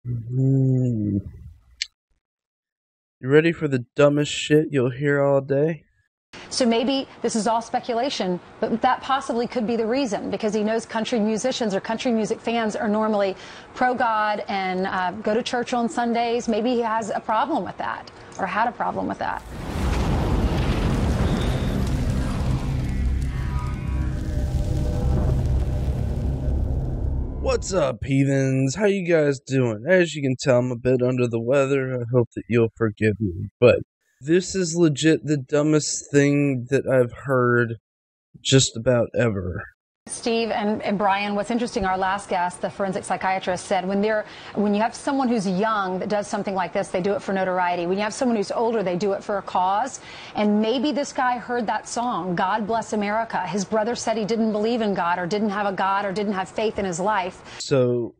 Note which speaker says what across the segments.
Speaker 1: You ready for the dumbest shit you'll hear all day?
Speaker 2: So maybe this is all speculation, but that possibly could be the reason, because he knows country musicians or country music fans are normally pro-God and go to church on Sundays. Maybe he has a problem with that, or had a problem with that.
Speaker 1: What's up, heathens? How you guys doing? As you can tell, I'm a bit under the weather. I hope that you'll forgive me. But this is legit the dumbest thing that I've heard just about ever.
Speaker 2: Steve and Brian, what's interesting, our last guest, the forensic psychiatrist, said when you have someone who's young that does something like this, they do it for notoriety. When you have someone who's older, they do it for a cause. And maybe this guy heard that song, God Bless America. His brother said he didn't believe in God, or didn't have a God, or didn't have faith in his life.
Speaker 1: So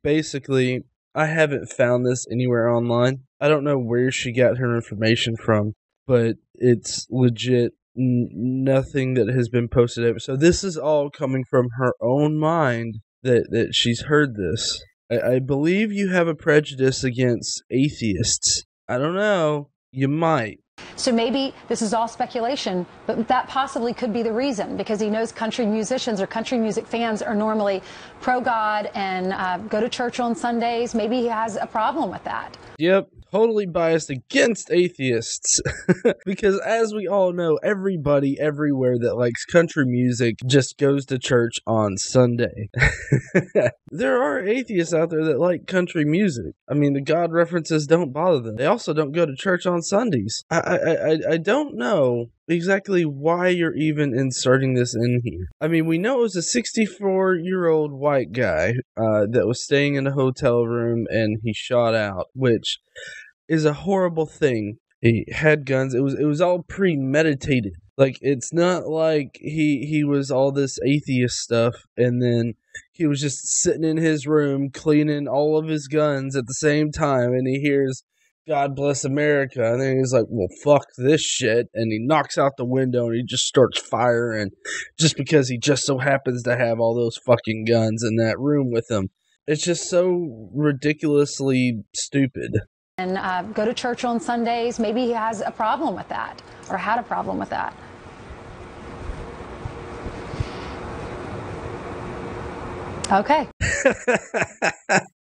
Speaker 1: basically, I haven't found this anywhere online. I don't know where she got her information from, but it's legit nothing that has been posted over. So this is all coming from her own mind that she's heard this. I believe you have a prejudice against atheists. I don't know. You might.
Speaker 2: So maybe this is all speculation, but that possibly could be the reason, because he knows country musicians or country music fans are normally pro-God and go to church on Sundays. Maybe he has a problem with that.
Speaker 1: Yep, totally biased against atheists. Because as we all know, everybody everywhere that likes country music just goes to church on Sunday. There are atheists out there that like country music. I mean, the God references don't bother them. They also don't go to church on Sundays. I don't know exactly why you're even inserting this in here. I mean, we know it was a 64-year-old white guy that was staying in a hotel room and he shot out, which is a horrible thing. He had guns. It was all premeditated. Like, it's not like he was all this atheist stuff and then he was just sitting in his room cleaning all of his guns at the same time and he hears God Bless America, and then he's like, well, fuck this shit, and he knocks out the window, and he just starts firing, just because he just so happens to have all those fucking guns in that room with him. It's just so ridiculously stupid.
Speaker 2: And go to church on Sundays. Maybe he has a problem with that, or had a problem with that. Okay.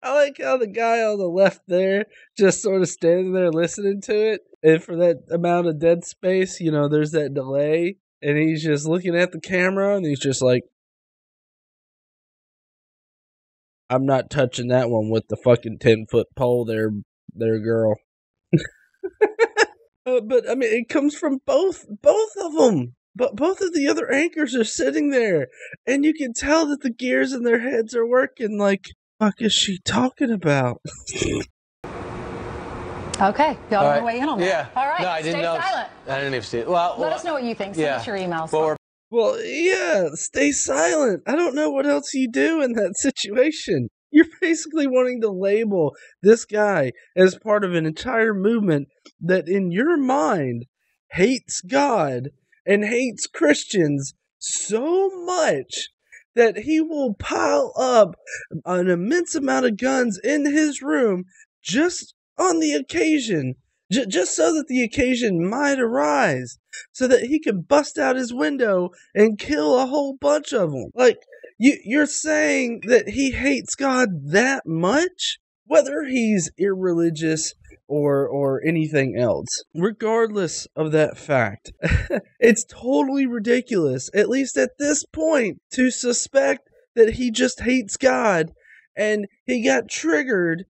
Speaker 1: I like how the guy on the left there just sort of standing there listening to it. And for that amount of dead space, you know, there's that delay. And he's just looking at the camera and he's just like, I'm not touching that one with the fucking 10-foot pole there, girl. But, I mean, it comes from both of them. But both of the other anchors are sitting there. And you can tell that the gears in their heads are working like, fuck is she talking about?
Speaker 2: Okay, y'all want to weigh in on that?
Speaker 3: Yeah.
Speaker 2: All right,
Speaker 3: no, I didn't
Speaker 2: stay
Speaker 3: know.
Speaker 2: silent.
Speaker 3: I didn't even see it. Well,
Speaker 2: Let us know what you think. Send us your emails.
Speaker 1: Well, yeah, stay silent. I don't know what else you do in that situation. You're basically wanting to label this guy as part of an entire movement that in your mind hates God and hates Christians so much that he will pile up an immense amount of guns in his room just on the occasion, just so that the occasion might arise, so that he can bust out his window and kill a whole bunch of them. Like, you're saying that he hates God that much? Whether he's irreligious or anything else. Regardless of that fact, it's totally ridiculous, at least at this point, to suspect that he just hates God and he got triggered.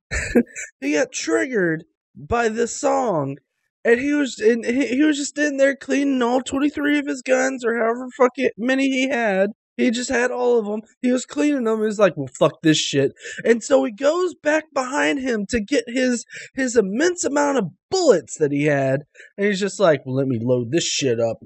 Speaker 1: He got triggered by this song, and he was just in there cleaning all 23 of his guns or however fucking many he had. He just had all of them. He was cleaning them. He was like, well, fuck this shit. And so he goes back behind him to get his immense amount of bullets that he had. And he's just like, well, let me load this shit up.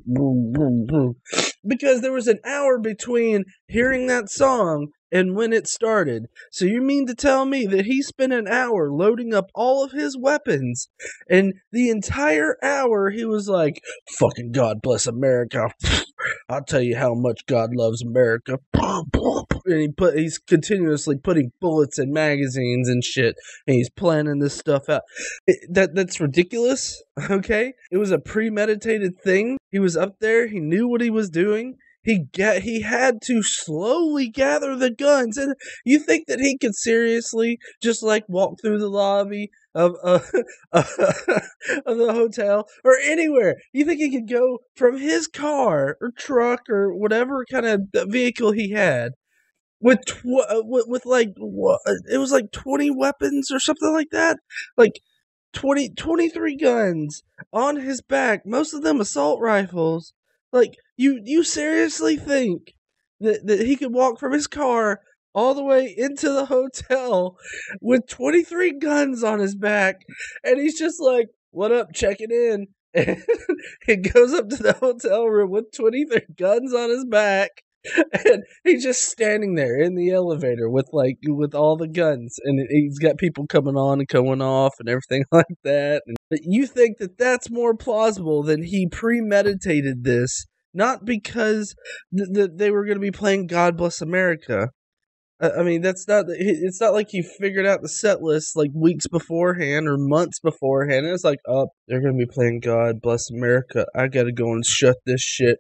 Speaker 1: Because there was an hour between hearing that song and when it started. So you mean to tell me that he spent an hour loading up all of his weapons, and the entire hour he was like, fucking God bless America. I'll tell you how much God loves America. And he's continuously putting bullets in magazines and shit, and he's planning this stuff out. That's ridiculous, okay? It was a premeditated thing. He was up there, he knew what he was doing. He had to slowly gather the guns, and you think that he could seriously just like walk through the lobby of of the hotel or anywhere? You think he could go from his car or truck or whatever kind of vehicle he had with it was like 20 weapons or something like that, like 23 guns on his back, most of them assault rifles. Like, you seriously think that he could walk from his car all the way into the hotel with 23 guns on his back, and he's just like, what up, checking in? And he goes up to the hotel room with 23 guns on his back, and he's just standing there in the elevator with all the guns, and he's got people coming on and going off and everything like that. And you think that that's more plausible than he premeditated this, not because they were going to be playing God Bless America. I mean, it's not like he figured out the set list like weeks beforehand or months beforehand. It's like, oh, they're going to be playing God Bless America. I got to go and shut this shit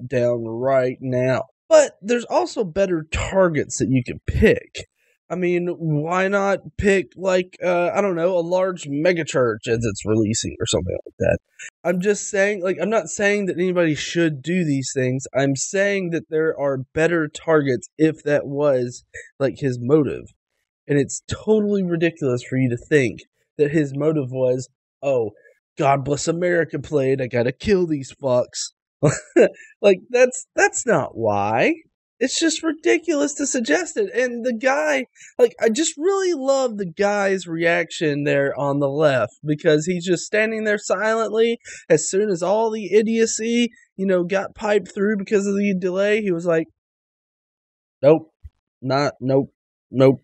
Speaker 1: down right now. But there's also better targets that you can pick. I mean, why not pick, like, I don't know, a large megachurch as it's releasing or something like that? I'm just saying, like, I'm not saying that anybody should do these things. I'm saying that there are better targets if that was, like, his motive. And it's totally ridiculous for you to think that his motive was, oh, God Bless America played, I gotta kill these fucks. Like, that's not why. It's just ridiculous to suggest it. And the guy, like, I just really love the guy's reaction there on the left, because he's just standing there silently. As soon as all the idiocy, got piped through because of the delay, he was like, nope, nope, nope.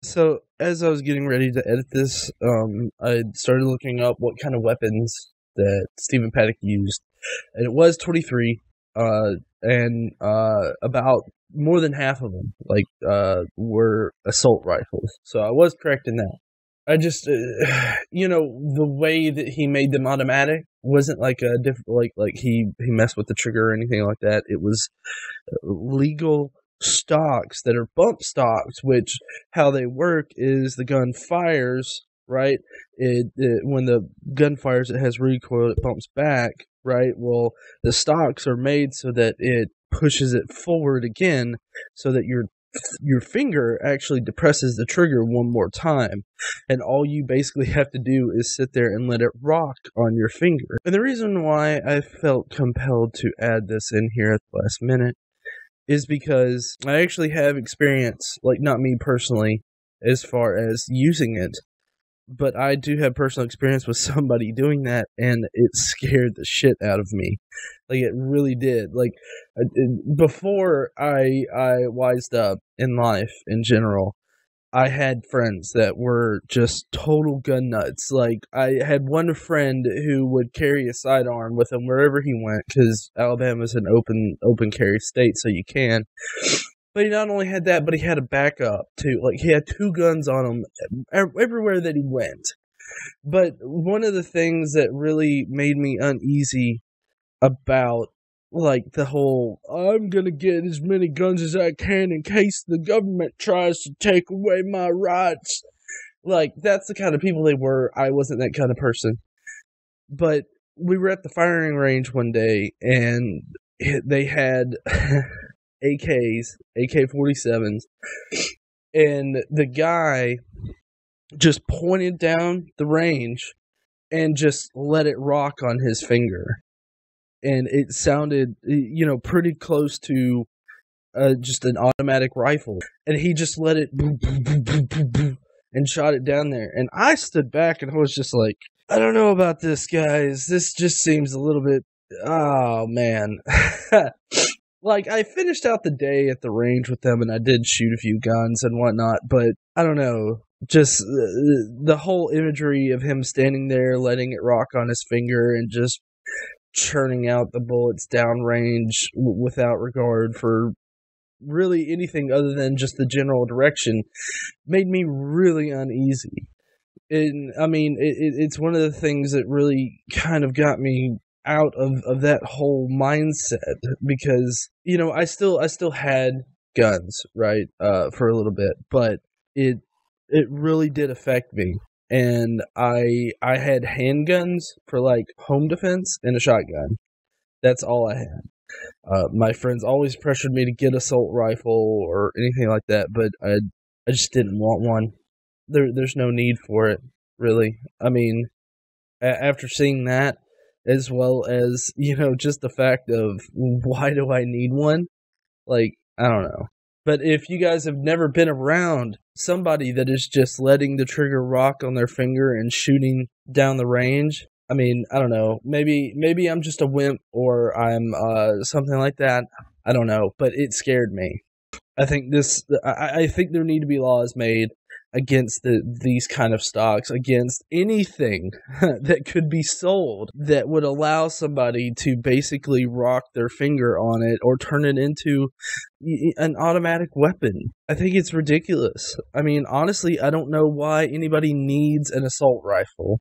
Speaker 1: So, as I was getting ready to edit this, I started looking up what kind of weapons that Stephen Paddock used. And it was 23, and about more than half of them, were assault rifles. So I was correct in that. I just, the way that he made them automatic wasn't like a different, like he messed with the trigger or anything like that. It was legal stocks that are bump stocks, which how they work is the gun fires, right? When the gun fires, it has recoil, it bumps back, right? Well, the stocks are made so that it pushes it forward again, so that your finger actually depresses the trigger one more time, and all you basically have to do is sit there and let it rock on your finger. And the reason why I felt compelled to add this in here at the last minute is because I actually have experience, like, not me personally, as far as using it, but I do have personal experience with somebody doing that, and it scared the shit out of me. Like, it really did. Like, before I wised up in life in general, I had friends that were just total gun nuts. Like, I had one friend who would carry a sidearm with him wherever he went, because Alabama's an open carry state, so you can. But he not only had that, but he had a backup, too. Like, he had 2 guns on him everywhere that he went. But one of the things that really made me uneasy about, like, the whole, I'm gonna get as many guns as I can in case the government tries to take away my rights. Like, that's the kind of people they were. I wasn't that kind of person. But we were at the firing range one day, and they had AKs, AK-47s, and the guy just pointed down the range and just let it rock on his finger. And it sounded, pretty close to just an automatic rifle. And he just let it boom, boom, boom, boom, boom, boom, and shot it down there. And I stood back and I was just like, I don't know about this, guys. This just seems a little bit, oh, man. Like, I finished out the day at the range with them, and I did shoot a few guns and whatnot, but I don't know. just the whole imagery of him standing there, letting it rock on his finger, and just churning out the bullets downrange without regard for really anything other than just the general direction, made me really uneasy. And I mean, it's one of the things that really kind of got me out of that whole mindset, because, you know, I still had guns, right, for a little bit, but it really did affect me. And I had handguns for like home defense and a shotgun. That's all I had. My friends always pressured me to get assault rifle or anything like that, but I just didn't want one. There's no need for it, really. I mean, after seeing that, as well as, you know, just the fact of, why do I need one? Like, I don't know. But if you guys have never been around somebody that is just letting the trigger rock on their finger and shooting down the range, I mean, I don't know. Maybe I'm just a wimp, or I'm something like that. I don't know. But it scared me. I think I think there need to be laws made against these kind of stocks, against anything that could be sold that would allow somebody to basically rock their finger on it or turn it into an automatic weapon. I think it's ridiculous. I mean, honestly, I don't know why anybody needs an assault rifle.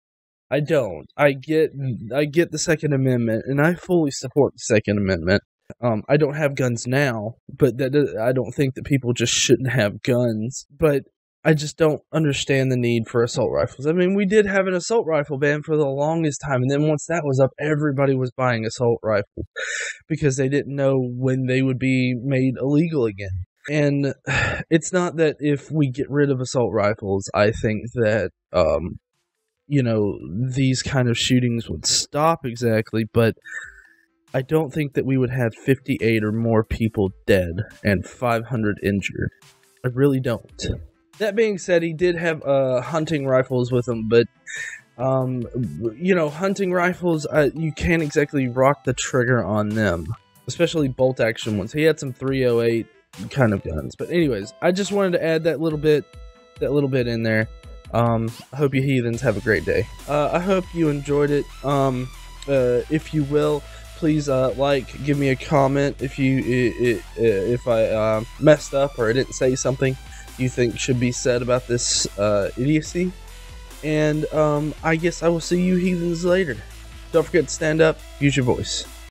Speaker 1: I don't. I get the Second Amendment, and I fully support the Second Amendment. I don't have guns now, but I don't think that people just shouldn't have guns. But I just don't understand the need for assault rifles. I mean, we did have an assault rifle ban for the longest time, and then once that was up, everybody was buying assault rifles because they didn't know when they would be made illegal again. And it's not that if we get rid of assault rifles, I think that, you know, these kind of shootings would stop exactly, but I don't think that we would have 58 or more people dead and 500 injured. I really don't. That being said, he did have hunting rifles with him, but, you know, hunting rifles, you can't exactly rock the trigger on them, especially bolt-action ones. He had some 308 kind of guns. But anyways, I just wanted to add that little bit in there. I hope you heathens have a great day. I hope you enjoyed it. If you will, please give me a comment if I messed up or I didn't say something you think should be said about this idiocy. And I guess I will see you heathens later. Don't forget to stand up, use your voice.